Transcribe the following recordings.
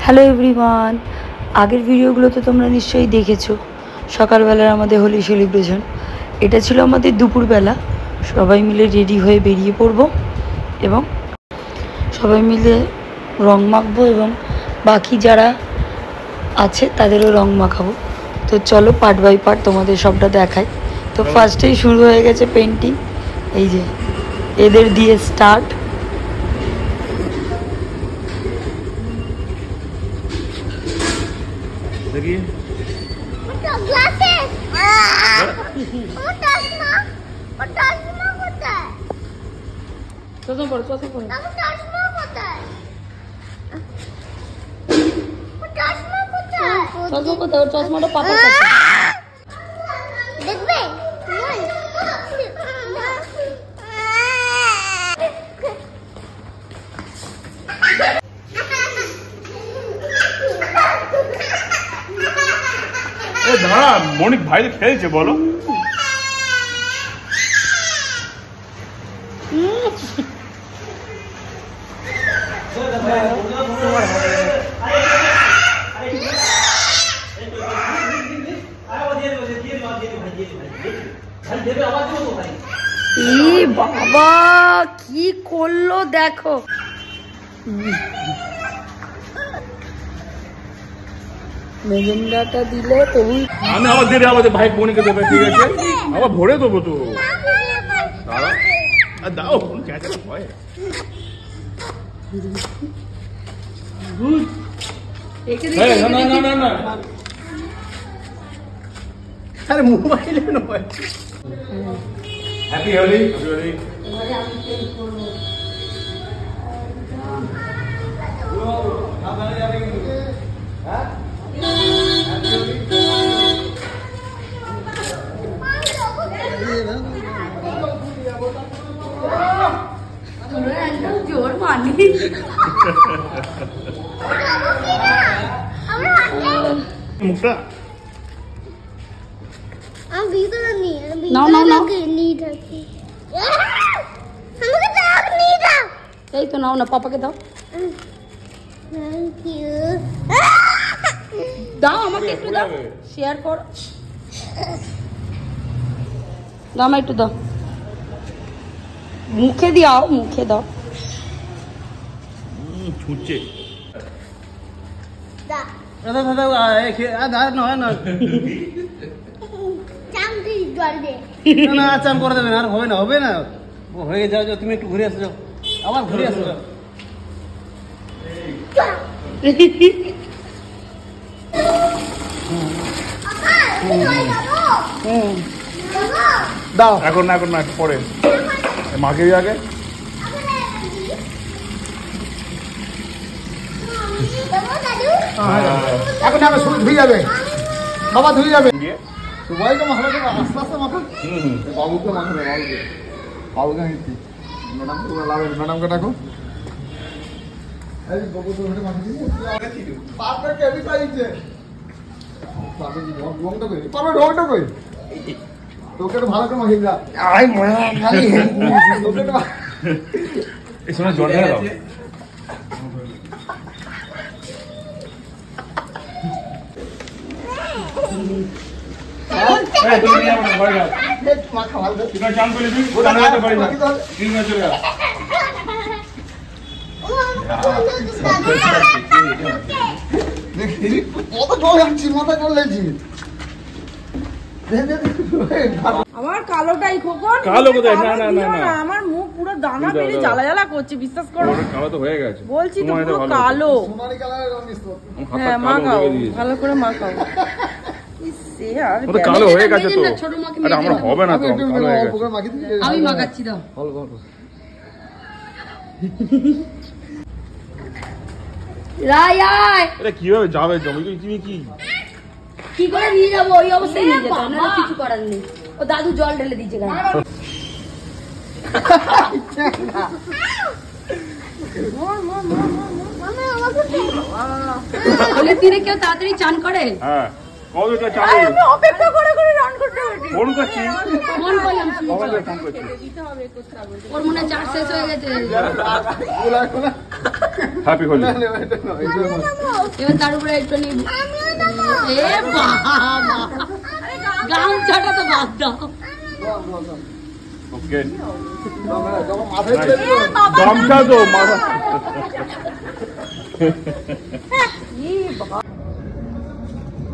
Hello everyone, আগের ভিডিওগুলোতে তোমরা নিশ্চয়ই দেখেছো সকালবেলার আমাদের হোলি সেলিব্রেশন। এটা ছিল আমাদের দুপুরবেলা, সবাই মিলে রেডি হয়ে বেরিয়ে পড়ব এবং সবাই মিলে রং মাখবো এবং বাকি যারা আছে তাদেরও রং মাখাবো। তো চলো পার্ট বাই পার্ট তোমাদের সবটা দেখাই। তো ফার্স্টেই শুরু হয়ে গেছে পেন্টিং, এই যে এদের দিয়ে স্টার্ট। देखिए চশমাটা পাতা দেখবে দাঁড়া, মনিক ভাই খেয়েছে বলো। বাবা কি করলো দেখো, মেজেন্ডাটা দিলে তুমি আমি আবার দিয়ে আবার ভাই বোনকে দেবে, ঠিক আছে? আবার ভরে দেবো তো। দাও হয় না আরে মোবাইলে নয়। হ্যাপি হোলি। জোর মানি মুখটা আমি ভিতরে নিয়ে নাও নাও নাও, নিয়ে থাকি আমাকে দাও, নিয়ে দাও। এই তো নাও না, পাপাকে দাও। Thank you. দাও আমাকে একটু দাও, শেয়ার কর। দাও একটু দাও, মুখে দাও, মুখে দাও। ছুটছে দাদা না চামচি জল দে। চান করে দেবেন, আর হবে না ও হয়ে যাও। তুমি একটু ঘুরে আসো, আবার ঘুরে আসো। দাও এখন না, এখন না, পরে মাকে আগে। এখন আগে শুরু ধুয়ে যাবে, বাবা ধুয়ে যাবে। সবাইকে মাখা আস্তে আস্তে মাখা। বাবুকে মাখাবে, বাবুকে নিচ্ছি। ম্যাডাম ম্যাডামকে ডাকো। তোকে ভালো করে মাখিয়ে দাও। জল ঢেলে দাও। আমার কালোটাই খোকন, কালো কোথায়? না না না না, আমার মুখ পুরো দানা বেরিয়ে জ্বালা জ্বালা করছে, বিশ্বাস করো। কালো তো হয়ে গেছে, বলছি তো পুরো কালো। হ্যাঁ মাখাও, ভালো করে মাখাও। কালো হয়ে গেছে তো, আমার হবে না তো। আমি মাখাচ্ছি, দাও। রাই আয়, এটা কিভাবে যাবে জমি? তুমি কি করে নিয়ে যাবো? ওই অবস্থায় নিয়ে যেতাম, না কিছু করার নেই। ও দাদু জল ঢেলে দিয়েছে গায়ে। হোলির দিনে কেউ তাড়াতাড়ি চান করে? হ্যাঁ, অপেক্ষা করে করে রান করতে হবে। ফোন করছি, ফোন করলাম, ফোন করছি। ওর মনে চার্জ শেষ হয়ে গেছে। হ্যাপি হোলি। এবার তার উপরে একটু নিব। এ বাবা, গামছাটা তো বাদ দাও। ওকে মাথায় তুলে দিও। গামছা তো মাথা।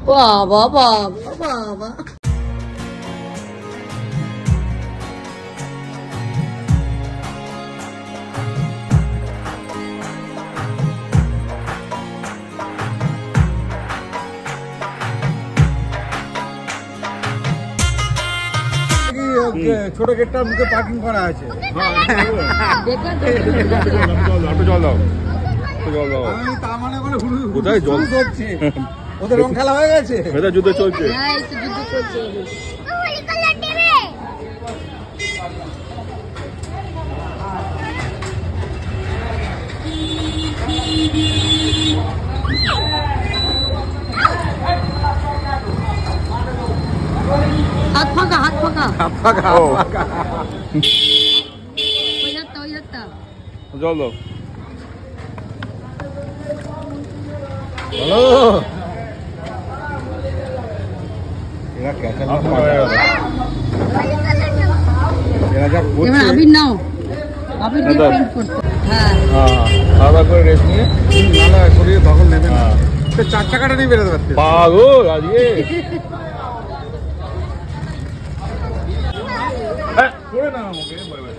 বাবা বাবা বাবা, ছোট গেটটার মুখে পার্কিং করা আছে। একটু জল দাও, একটু জল দাও। আমি তা মানে করে কোথায় জল হচ্ছে? ওদের রং খেলা হয়ে গেছে। ভেদা যুদ্ধ চলছে। হ্যাঁ এই তো যুদ্ধ চলছে। হোলি কালার দেবে। হাত ফাঁকা, হাত ফাঁকা। ও, ওই হাতটা, ওই হাতটা। জল দাও। হ্যালো, এরা ক্যাচাল হয়ে গেল। হোলি কালার দেবে। এরা যা এবার করছে। আবির নাও, আবির দিয়ে পেইন্ট করতে। হ্যাঁ হ্যাঁ, খাওয়া করে রেস্ট নিয়ে। নালা শরীরে দখল নেবে না। হ্যাঁ। তো 4 চাকাটা নিয়ে বেরোতে পারতে। পাগল আজকে। হ্যাঁ, করে না আমাকে, বলে বলে।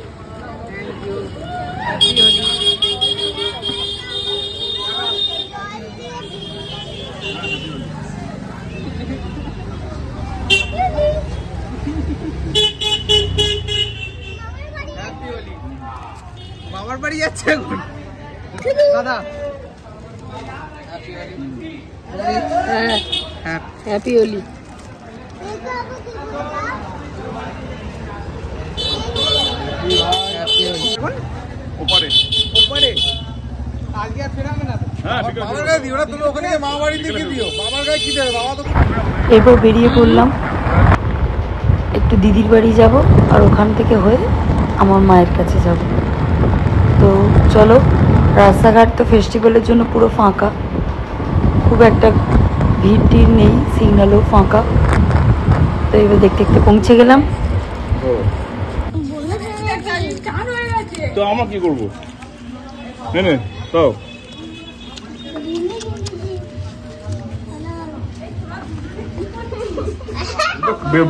বাবার বাড়ি যাচ্ছে এখন দাদা। হ্যাঁ, হ্যাপি হোলি। ওপারে। ওপারে আজকে আর ফেরাবে না তো। হ্যাঁ, ঠিক আছে। বাবার গায়ে দিও না, তুমি ওখানে গিয়ে মামা বাড়িতে গিয়ে দিও। বাবার গায়ে কি দেবে? বাবা তো এরপর বেরিয়ে পড়লাম, একটু দিদির বাড়ি যাব আর ওখান থেকে হয়ে আমার মায়ের কাছে যাব। তো চলো, রাস্তাঘাট তো ফেস্টিভ্যালের জন্য পুরো ফাঁকা, খুব একটা ভিড় টিড় নেই, সিগন্যালও ফাঁকা। তো এবার দেখতে দেখতে পৌঁছে গেলাম। তো আমরা কি করবো? নে তাও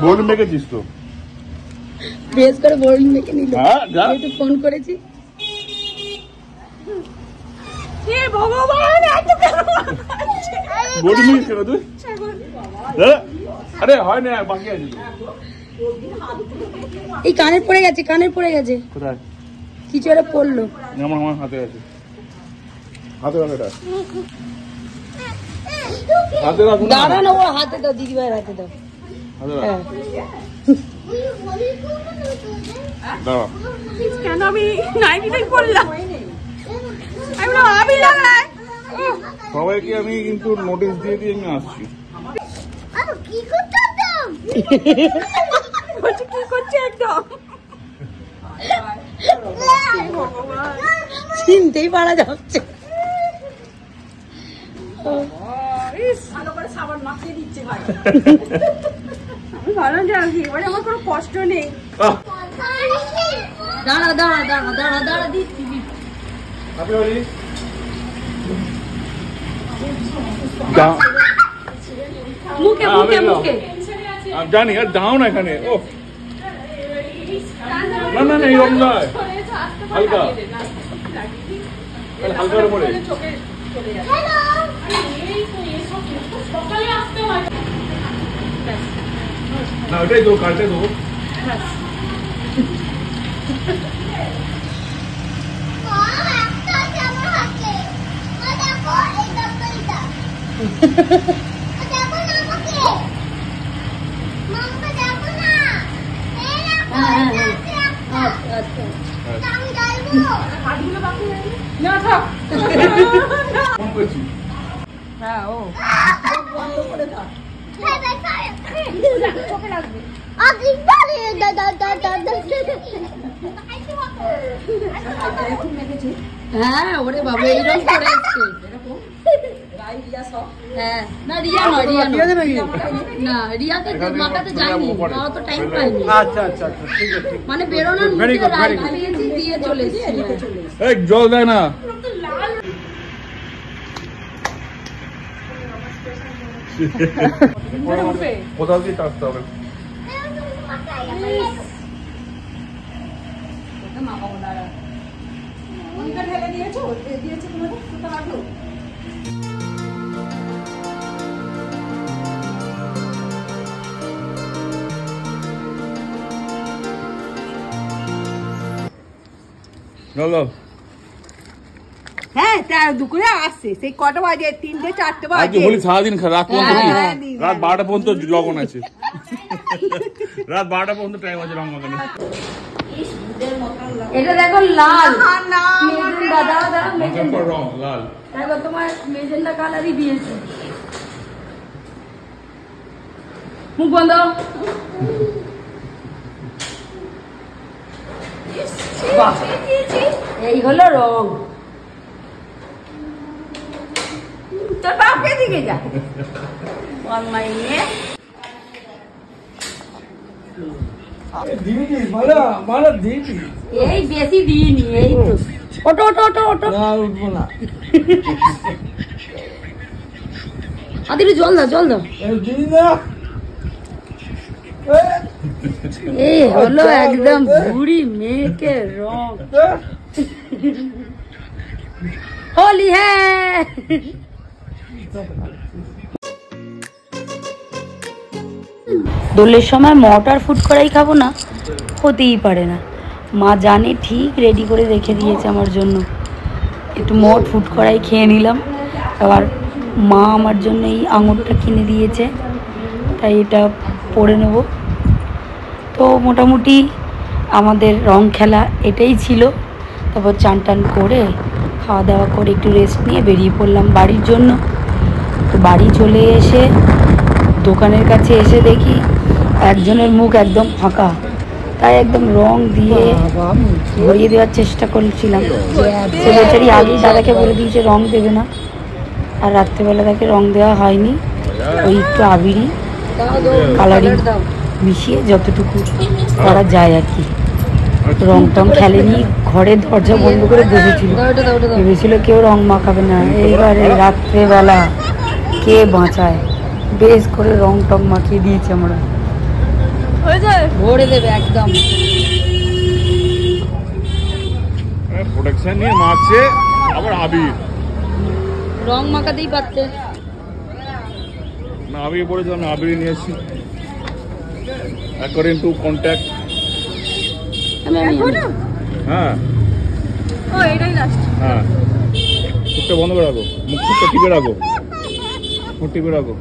বোর্ড মেখেছিস তো। বেশ করে বোর্ডিং মেখে নিল, হ্যাঁ, যা। একটু ফোন করেছি। বোর্ড মেখেছিস কেন তুই? হ্যাঁ? আরে হয় না, বাকি আছে তো। এই কানের পড়ে গেছে, কানের পড়ে গেছে, কোথায়? কিছু একটা পড়লো। আমার হাতে আছে, হাতে এটা হাতে রাখুন। দাঁড়ানো, ওর হাতে দাও, দিদিভাইয়ের হাতে দাও। হাতে রাখ। হ্যাঁ, দাঁড়া। কেন আমি নাইটিটাই করলাম? আমি বললাম আমি লাগাই। সবাইকে আমি কিন্তু নোটিশ দিয়ে দিয়ে আমি আসছি। আরে কি করতে দাও? বলছি কি করছে একদম? চিনতেই পারা যাচ্ছে। ইস, ভালো করে সাবান মাখিয়ে দিচ্ছে ভাই। আমি ভাবলাম যে এবারে আমার কোনো কষ্ট নেই। আহ, দাঁড়া দাঁড়া দাঁড়া দাঁড়া দাঁড়া, দিচ্ছি দিচ্ছি। happy Holi। দা- মুখে হ্যাঁ, মুখে আমি নাও। মুখে। আমি জানি, আর দাও না এখানে। ও না না না, এরকম নয়, হালকা হালকা করে। না ওটাই দেবো, কালটা দেবো। না থাক। ফোন করছি। হ্যাঁ ও হ্যাঁ দেখ চোখে লাগবে। আগে দাঁড়ে দাদা হ্যাঁ ওরে বাবা এইরকম করে এসছে। হ্যাঁ না রিয়া নয়, না রিয়াকে মাখাতে যায়নি, অত টাইম পাইনি। আচ্ছা ঠিক আছে মানে বেরোনোর Very মুখে good, very good. দিয়েছি, দিয়ে চলে এসেছি। এই জল দেয় না কোথাও দিয়ে টাকতে হবে মনিকা ঢেলে দিয়েছো? দিয়েছে তোমাকে? সুতা রাখো। চলো হ্যাঁ দুপুরে আসছে, সেই কটা বাজে? 3টে 4টে আজকে বাজে। হোলি সারাদিন রাত পর্যন্ত কি? হ্যাঁ, রাত 12টা পর্যন্ত লগন আছে রাত 12টা পর্যন্ত টাইম আছে রং মাখানো এটা দেখো লাল না, না, মেজেন্ডা, দাও দাও মাখার পর রং লাল দেখো তোমার মেজেন্ডা কালারই দিয়েছে। মুখ বন্ধ। বাহ, এই হলো রং। তোর বাপকে দিকে যা। অনলাইনে এই বেশি দিইনি, এই তো ওটো ওটো ওটো ওটো উঠবো না আদির জল দাও জল দাও। এই হলো একদম বুড়ি মেয়েকে রং। হোলি হ্যাঁ। দোলের সময় মটর ফুড করাই খাবো না, হতেই পারে না। মা জানে ঠিক রেডি করে রেখে দিয়েছে আমার জন্য। একটু মট ফুড করাই খেয়ে নিলাম। আবার মা আমার জন্য এই আঙুরটা কিনে দিয়েছে, তাই এটা পরে নেব। তো মোটামুটি আমাদের রং খেলা এটাই ছিল। তারপর চান টান করে খাওয়া দাওয়া করে একটু রেস্ট নিয়ে বেরিয়ে পড়লাম বাড়ির জন্য। তো বাড়ি চলে এসে দোকানের কাছে এসে দেখি একজনের মুখ একদম ফাঁকা, তাই একদম রং দিয়ে ভরিয়ে দেওয়ার চেষ্টা করছিলাম। সে বেচারি আগেই দাদাকে বলে দিয়েছে রং দেবে না, আর রাত্রেবেলা তাকে রং দেওয়া হয়নি। ওই একটু আবিরই কালারিং মিশিয়ে যতটুকু করা যায় আর কি। রং টং খেলেনি, ঘরের দরজা বন্ধ করে বসেছিল, ভেবেছিল কেউ রং মাখাবে না। এইবারে রাত্রেবেলা কে বাঁচায়, বেশ করে রং টং মাখিয়ে দিয়েছে। আমরা ভরে দেবে একদম। প্রোটেকশন নিয়ে মাখছে, আবার আবির রং মাখাতেই পারতে না, আবির পড়েছে, আমি আবির নিয়ে এসেছি অ্যাকর্ডিং টু কন্ট্যাক্ট। হ্যাঁ ও এটাই লাস্ট। হ্যাঁ, মুখটা বন্ধ করে রাখো, মুখটা টিপে রাখো, মুখ টিপে রাখো।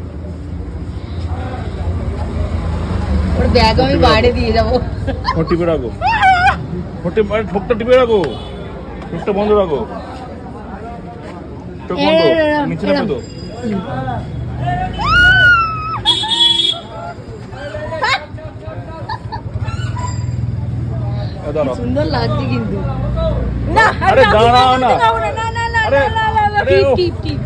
ওর ব্যাগ আমি বাইরে দিয়ে যাবো। মুখ টিপে রাখো, ঠোঁটটা টিপে রাখো, মুখটা বন্ধ রাখো, চোখ বন্ধ, নিচে রাখো তো। দাঁড়াও, সুন্দর লাগছে কিন্তু। না আরে দাঁড়াও না, না না না আরে আরে ও, টিপ টিপ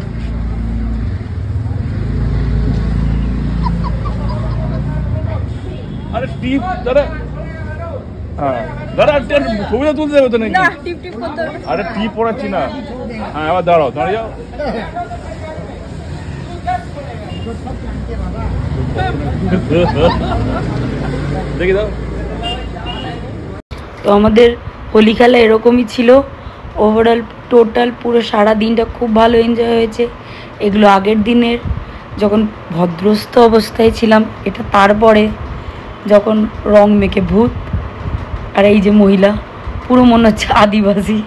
আরে টিপ দাঁড়া, হ্যাঁ দাঁড়া, ছবিটা তুলতে যাবে তো নাকি? না টিপ টিপ করতে হবে। আরে টিপ পড়াচ্ছি না। হ্যাঁ এবার দাঁড়াও, দাঁড়িয়ে যাও। দেখি দাও। তো আমাদের হোলি খেলা এরকমই ছিল। ওভারঅল টোটাল পুরো সারা দিনটা খুব ভালো এনজয় হয়েছে। এগুলো আগের দিনের, যখন ভদ্রস্থ অবস্থায় ছিলাম। এটা তারপরে যখন রং মেখে ভূত। আর এই যে মহিলা, পুরো মনে হচ্ছে আদিবাসী।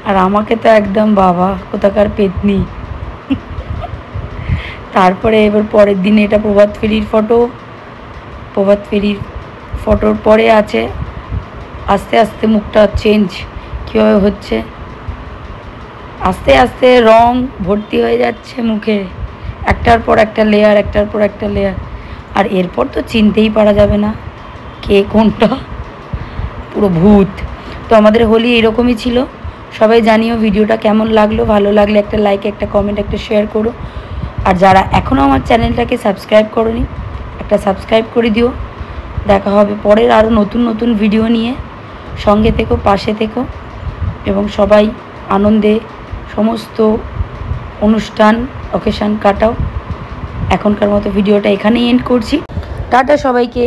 আর আমাকে তো একদম বাবা কোথাকার পেতনি। তারপরে এবার পরের দিনে এটা প্রভাত ফেরির ফটো। প্রভাত ফেরির ফটোর পরে আছে আস্তে আস্তে মুখটা চেঞ্জ কীভাবে হচ্ছে, আস্তে আস্তে রং ভর্তি হয়ে যাচ্ছে মুখে। একটার পর একটা লেয়ার, একটার পর একটা লেয়ার। আর এরপর তো চিনতেই পারা যাবে না কে কোনটা, পুরো ভূত। তো আমাদের হোলি এরকমই ছিল। সবাই জানিও ভিডিওটা কেমন লাগলো, ভালো লাগলে একটা লাইক, একটা কমেন্ট, একটা শেয়ার করো। আর যারা এখনও আমার চ্যানেলটাকে সাবস্ক্রাইব করোনি, একটা সাবস্ক্রাইব করে দিও। দেখা হবে পরের আরও নতুন নতুন ভিডিও নিয়ে। সঙ্গে থেকো, পাশে থেকো এবং সবাই আনন্দে সমস্ত অনুষ্ঠান অকেশান কাটাও। এখনকার মতো ভিডিওটা এখানেই এন্ড করছি। টাটা সবাইকে।